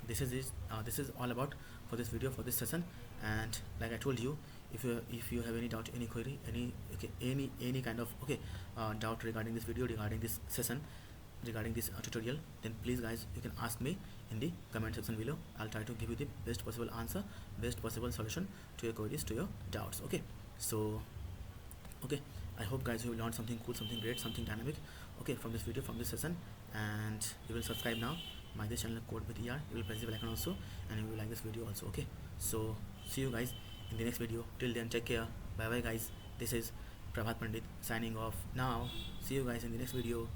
S1: this is all about for this video, for this session. And like I told you, if you have any doubt, any query, any kind of doubt regarding this video, regarding this session, regarding this tutorial, then please guys, you can ask me in the comment section below. I'll try to give you the best possible answer, best possible solution to your queries, to your doubts. Okay, so okay, I hope guys you learned something cool, something great, something dynamic, okay, from this video, from this session. And you will subscribe now my this channel, code with ER. You will press the bell icon also, and you will like this video also. Okay, so see you guys in the next video. Till then, take care, bye bye guys. This is Prabhat Pandit signing off now. See you guys in the next video.